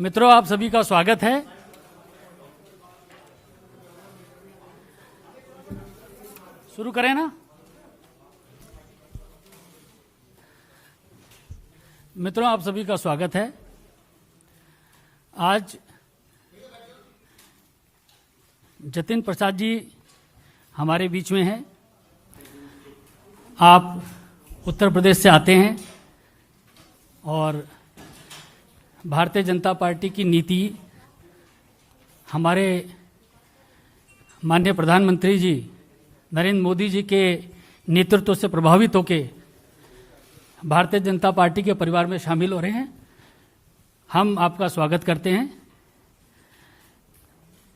मित्रों, आप सभी का स्वागत है। शुरू करें ना। मित्रों, आप सभी का स्वागत है। आज जतिन प्रसाद जी हमारे बीच में हैं। आप उत्तर प्रदेश से आते हैं और भारतीय जनता पार्टी की नीति हमारे माननीय प्रधानमंत्री जी नरेंद्र मोदी जी के नेतृत्व से प्रभावित होकर भारतीय जनता पार्टी के परिवार में शामिल हो रहे हैं। हम आपका स्वागत करते हैं।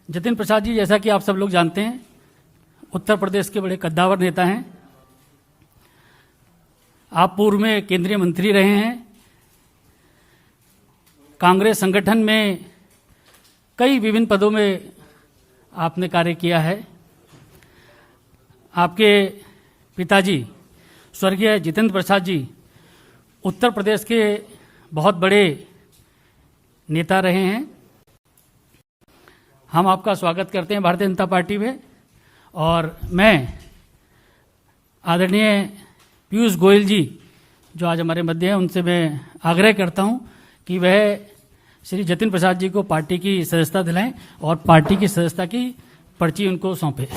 जतिन प्रसाद जी, जैसा कि आप सब लोग जानते हैं, उत्तर प्रदेश के बड़े कद्दावर नेता हैं। आप पूर्व में केंद्रीय मंत्री रहे हैं। कांग्रेस संगठन में कई विभिन्न पदों में आपने कार्य किया है। आपके पिताजी स्वर्गीय जितेंद्र प्रसाद जी उत्तर प्रदेश के बहुत बड़े नेता रहे हैं। हम आपका स्वागत करते हैं भारतीय जनता पार्टी में। और मैं आदरणीय पीयूष गोयल जी जो आज हमारे मध्य हैं, उनसे मैं आग्रह करता हूं कि वह श्री जतिन प्रसाद जी को पार्टी की सदस्यता दिलाएं और पार्टी की सदस्यता की पर्ची उनको सौंपे।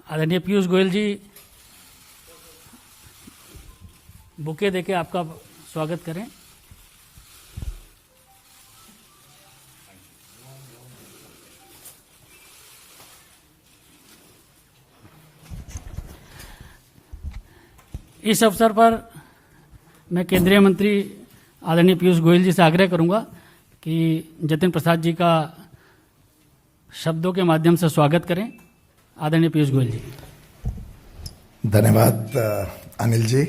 आदरणीय पीयूष गोयल जी बुके देके आपका स्वागत करें। इस अवसर पर मैं केंद्रीय मंत्री आदरणीय पीयूष गोयल जी से आग्रह करूंगा कि जतिन प्रसाद जी का शब्दों के माध्यम से स्वागत करें। आदरणीय पीयूष गोयल जी। धन्यवाद अनिल जी।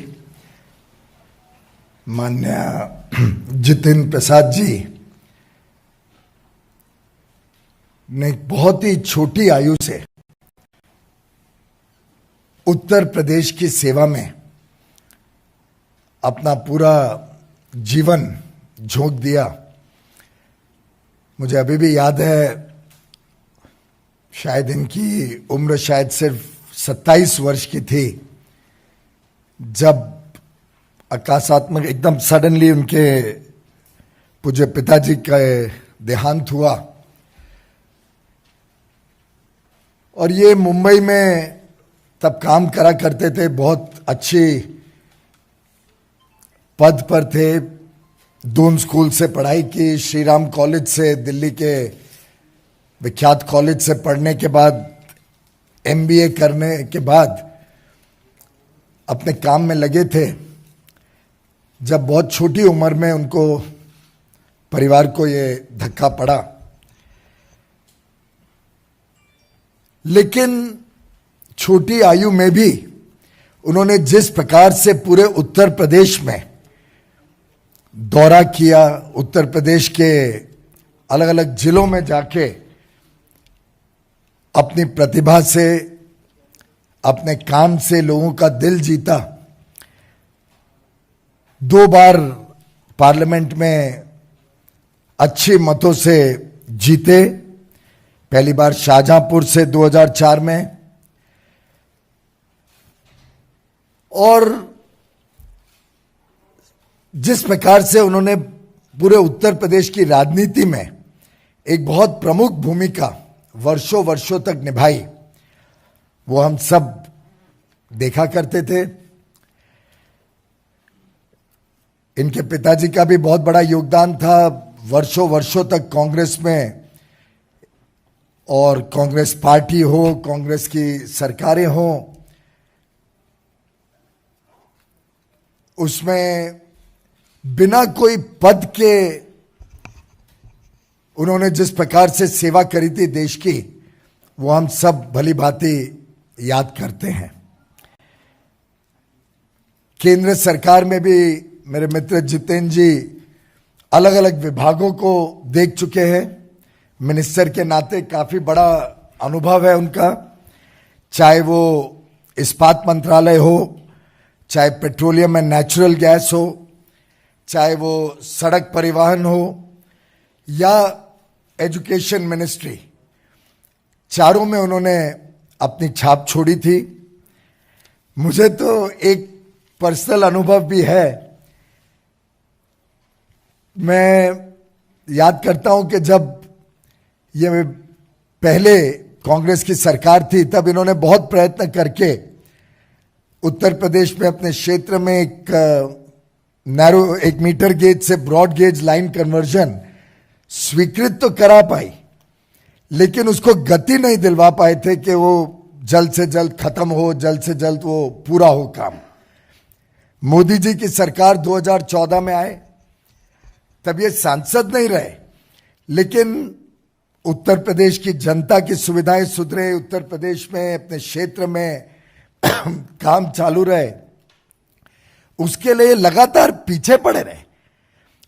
माननीय जतिन प्रसाद जी ने बहुत ही छोटी आयु से उत्तर प्रदेश की सेवा में अपना पूरा जीवन झोंक दिया। मुझे अभी भी याद है, शायद इनकी उम्र शायद सिर्फ 27 वर्ष की थी जब आकाशात्मक एकदम सडनली उनके पूज्य पिताजी का देहांत हुआ। और ये मुंबई में तब काम करा करते थे, बहुत अच्छी पद पर थे। दून स्कूल से पढ़ाई की, श्री राम कॉलेज से, दिल्ली के विख्यात कॉलेज से पढ़ने के बाद एमबीए करने के बाद अपने काम में लगे थे, जब बहुत छोटी उम्र में उनको परिवार को ये धक्का पड़ा। लेकिन छोटी आयु में भी उन्होंने जिस प्रकार से पूरे उत्तर प्रदेश में दौरा किया, उत्तर प्रदेश के अलग अलग जिलों में जाके अपनी प्रतिभा से, अपने काम से लोगों का दिल जीता। 2 बार पार्लियामेंट में अच्छे मतों से जीते। पहली बार शाहजहांपुर से 2004 में, और जिस प्रकार से उन्होंने पूरे उत्तर प्रदेश की राजनीति में एक बहुत प्रमुख भूमिका वर्षों वर्षों तक निभाई, वो हम सब देखा करते थे। इनके पिताजी का भी बहुत बड़ा योगदान था वर्षों वर्षों तक कांग्रेस में, और कांग्रेस पार्टी हो, कांग्रेस की सरकारें हो, उसमें बिना कोई पद के उन्होंने जिस प्रकार से सेवा करी थी देश की, वो हम सब भली भांति याद करते हैं। केंद्र सरकार में भी मेरे मित्र जितेंद्र जी अलग अलग विभागों को देख चुके हैं। मिनिस्टर के नाते काफी बड़ा अनुभव है उनका, चाहे वो इस्पात मंत्रालय हो, चाहे पेट्रोलियम एंड नेचुरल गैस हो, चाहे वो सड़क परिवहन हो या एजुकेशन मिनिस्ट्री, चारों में उन्होंने अपनी छाप छोड़ी थी। मुझे तो एक पर्सनल अनुभव भी है। मैं याद करता हूं कि जब ये पहले कांग्रेस की सरकार थी तब इन्होंने बहुत प्रयत्न करके उत्तर प्रदेश में अपने क्षेत्र में एक मीटर गेज से ब्रॉड गेज लाइन कन्वर्जन स्वीकृत तो करा पाई, लेकिन उसको गति नहीं दिलवा पाए थे कि वो जल्द से जल्द खत्म हो, जल्द से जल्द वो पूरा हो काम। मोदी जी की सरकार 2014 में आए, तब ये सांसद नहीं रहे, लेकिन उत्तर प्रदेश की जनता की सुविधाएं सुधरे, उत्तर प्रदेश में अपने क्षेत्र में काम चालू रहे, उसके लिए लगातार पीछे पड़े रहे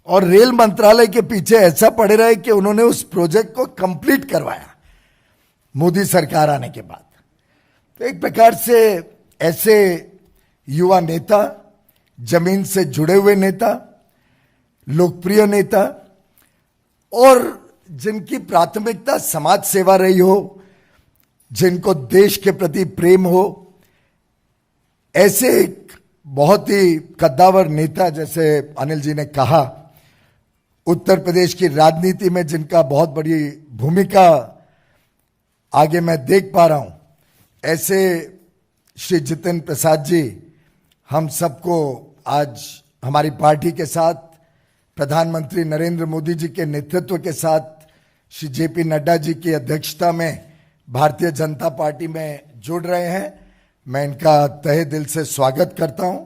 और रेल मंत्रालय के पीछे ऐसा पड़े रहे कि उन्होंने उस प्रोजेक्ट को कंप्लीट करवाया मोदी सरकार आने के बाद। तो एक प्रकार से ऐसे युवा नेता, जमीन से जुड़े हुए नेता, लोकप्रिय नेता और जिनकी प्राथमिकता समाज सेवा रही हो, जिनको देश के प्रति प्रेम हो, ऐसे एक बहुत ही कद्दावर नेता, जैसे अनिल जी ने कहा, उत्तर प्रदेश की राजनीति में जिनका बहुत बड़ी भूमिका आगे मैं देख पा रहा हूं, ऐसे श्री जितेंद्र प्रसाद जी हम सबको आज हमारी पार्टी के साथ, प्रधानमंत्री नरेंद्र मोदी जी के नेतृत्व के साथ, श्री जेपी नड्डा जी की अध्यक्षता में भारतीय जनता पार्टी में जुड़ रहे हैं। मैं इनका तहे दिल से स्वागत करता हूं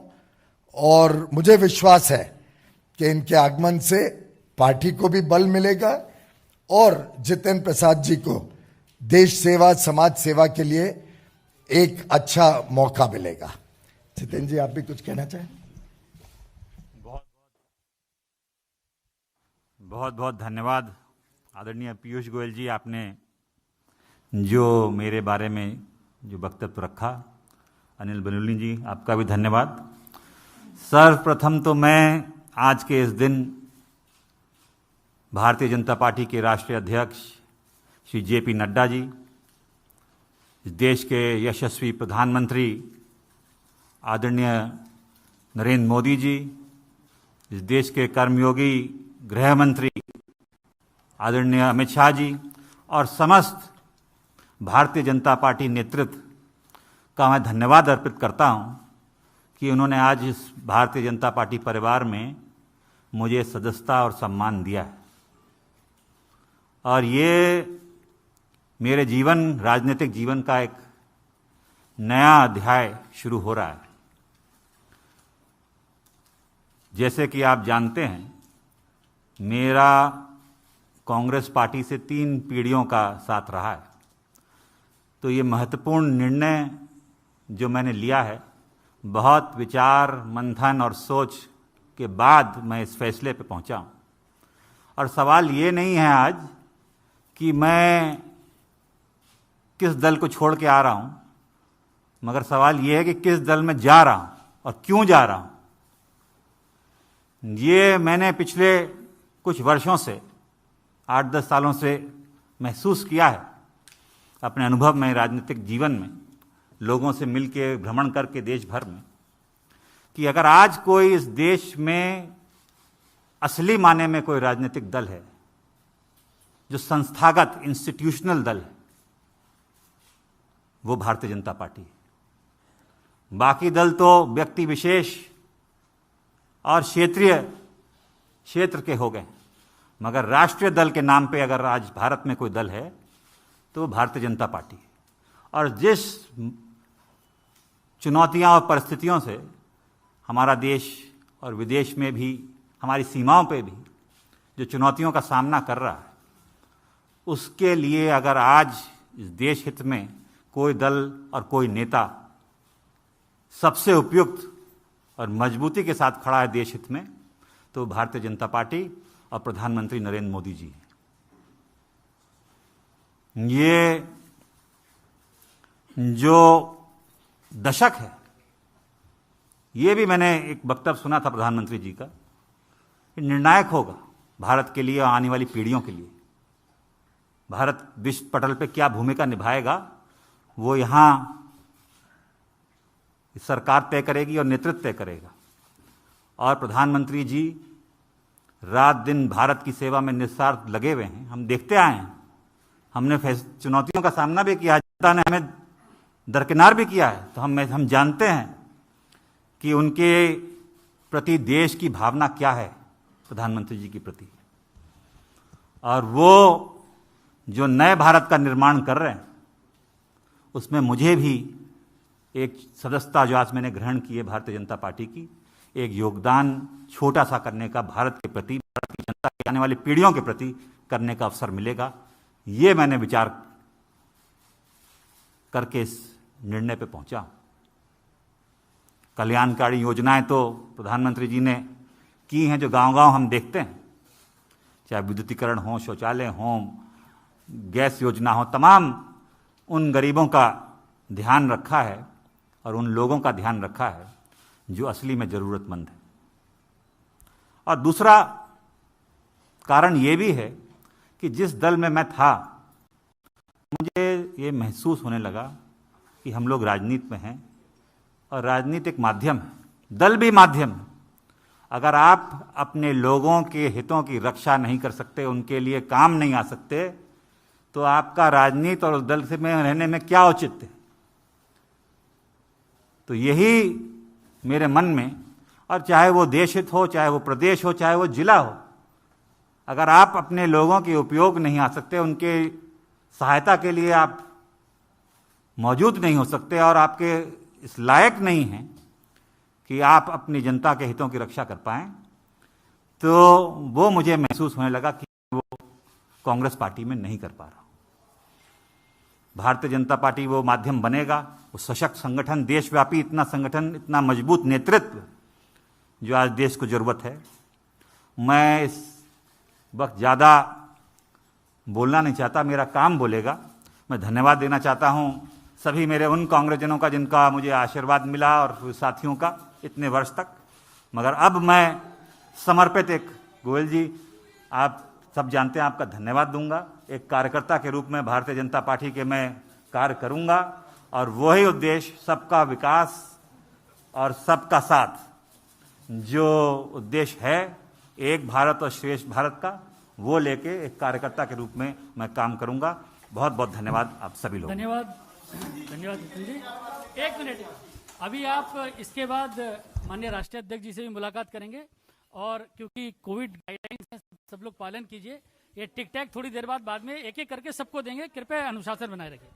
और मुझे विश्वास है कि इनके आगमन से पार्टी को भी बल मिलेगा और जितेंद्र प्रसाद जी को देश सेवा, समाज सेवा के लिए एक अच्छा मौका मिलेगा। जितेंद्र जी, आप भी कुछ कहना चाहें? बहुत बहुत धन्यवाद आदरणीय पीयूष गोयल जी, आपने जो मेरे बारे में जो वक्तव्य रखा। अनिल बलूनी जी, आपका भी धन्यवाद। सर्वप्रथम तो मैं आज के इस दिन भारतीय जनता पार्टी के राष्ट्रीय अध्यक्ष श्री जेपी नड्डा जी, इस देश के यशस्वी प्रधानमंत्री आदरणीय नरेंद्र मोदी जी, इस देश के कर्मयोगी गृह मंत्री आदरणीय अमित शाह जी और समस्त भारतीय जनता पार्टी नेतृत्व का मैं धन्यवाद अर्पित करता हूं कि उन्होंने आज इस भारतीय जनता पार्टी परिवार में मुझे सदस्यता और सम्मान दिया है। और ये मेरे राजनीतिक जीवन का एक नया अध्याय शुरू हो रहा है। जैसे कि आप जानते हैं, मेरा कांग्रेस पार्टी से 3 पीढ़ियों का साथ रहा है, तो ये महत्वपूर्ण निर्णय जो मैंने लिया है, बहुत विचार मंथन और सोच के बाद मैं इस फैसले पे पहुंचा हूं। और सवाल ये नहीं है आज कि मैं किस दल को छोड़ के आ रहा हूं, मगर सवाल ये है कि किस दल में जा रहा हूं और क्यों जा रहा हूं। ये मैंने पिछले कुछ वर्षों से, 8-10 सालों से महसूस किया है अपने अनुभव में, राजनीतिक जीवन में, लोगों से मिलकर भ्रमण करके देश भर में, कि अगर आज कोई इस देश में असली माने में कोई राजनीतिक दल है जो संस्थागत इंस्टीट्यूशनल दल है, वो भारतीय जनता पार्टी है। बाकी दल तो व्यक्ति विशेष और क्षेत्र के हो गए, मगर राष्ट्रीय दल के नाम पे अगर आज भारत में कोई दल है तो वो भारतीय जनता पार्टी है। और जिस चुनौतियां और परिस्थितियों से हमारा देश और विदेश में भी, हमारी सीमाओं पे भी जो चुनौतियों का सामना कर रहा है, उसके लिए अगर आज इस देश हित में कोई दल और कोई नेता सबसे उपयुक्त और मजबूती के साथ खड़ा है देश हित में, तो भारतीय जनता पार्टी और प्रधानमंत्री नरेंद्र मोदी जी हैं। ये जो दशक है, ये भी मैंने एक वक्तव्य सुना था प्रधानमंत्री जी का, निर्णायक होगा भारत के लिए और आने वाली पीढ़ियों के लिए। भारत विश्व पटल पे क्या भूमिका निभाएगा वो यहाँ सरकार तय करेगी और नेतृत्व तय करेगा। और प्रधानमंत्री जी रात दिन भारत की सेवा में निस्वार्थ लगे हुए हैं। हम देखते आए हैं, हमने चुनौतियों का सामना भी किया, जनता ने हमें दरकिनार भी किया है, तो हम जानते हैं कि उनके प्रति देश की भावना क्या है प्रधानमंत्री जी के प्रति। और वो जो नए भारत का निर्माण कर रहे हैं उसमें मुझे भी एक सदस्यता जो आज मैंने ग्रहण की है भारतीय जनता पार्टी की, एक योगदान छोटा सा करने का भारत के प्रति, भारत की जनता के आने वाली पीढ़ियों के प्रति करने का अवसर मिलेगा। ये मैंने विचार करके इस निर्णय पे पहुंचा। कल्याणकारी योजनाएं तो प्रधानमंत्री जी ने की हैं, जो गांव-गांव हम देखते हैं, चाहे विद्युतीकरण हो, शौचालय हो, गैस योजना हो, तमाम उन गरीबों का ध्यान रखा है और उन लोगों का ध्यान रखा है जो असली में जरूरतमंद है। और दूसरा कारण ये भी है कि जिस दल में मैं था, मुझे ये महसूस होने लगा कि हम लोग राजनीति में हैं और राजनीति एक माध्यम है, दल भी माध्यम है। अगर आप अपने लोगों के हितों की रक्षा नहीं कर सकते, उनके लिए काम नहीं आ सकते, तो आपका राजनीति और उस दल से में रहने में क्या औचित्य है। तो यही मेरे मन में, और चाहे वो देश हित हो, चाहे वो प्रदेश हो, चाहे वो जिला हो, अगर आप अपने लोगों के उपयोग नहीं आ सकते, उनके सहायता के लिए आप मौजूद नहीं हो सकते और आपके इस लायक नहीं हैं कि आप अपनी जनता के हितों की रक्षा कर पाएं, तो वो मुझे महसूस होने लगा कि वो कांग्रेस पार्टी में नहीं कर पा रहा। भारतीय जनता पार्टी वो माध्यम बनेगा, वो सशक्त संगठन, देशव्यापी इतना संगठन, इतना मजबूत नेतृत्व जो आज देश को जरूरत है। मैं इस वक्त ज़्यादा बोलना नहीं चाहता, मेरा काम बोलेगा। मैं धन्यवाद देना चाहता हूँ सभी मेरे उन कांग्रेसजनों का जिनका मुझे आशीर्वाद मिला और साथियों का इतने वर्ष तक। मगर अब मैं समर्पित एक, गोयल जी आप सब जानते हैं, आपका धन्यवाद दूंगा। एक कार्यकर्ता के रूप में भारतीय जनता पार्टी के मैं कार्य करूंगा और वही उद्देश्य, सबका विकास और सबका साथ, जो उद्देश्य है एक भारत और श्रेष्ठ भारत का, वो लेके एक कार्यकर्ता के रूप में मैं काम करूंगा। बहुत बहुत धन्यवाद आप सभी लोग। धन्यवाद धन्यवाद नितिन जी। एक मिनट, अभी आप इसके बाद माननीय राष्ट्रीय अध्यक्ष जी से भी मुलाकात करेंगे, और क्योंकि कोविड गाइडलाइंस है, सब लोग पालन कीजिए। ये टिक टैक थोड़ी देर बाद में एक एक करके सबको देंगे, कृपया अनुशासन बनाए रखिए।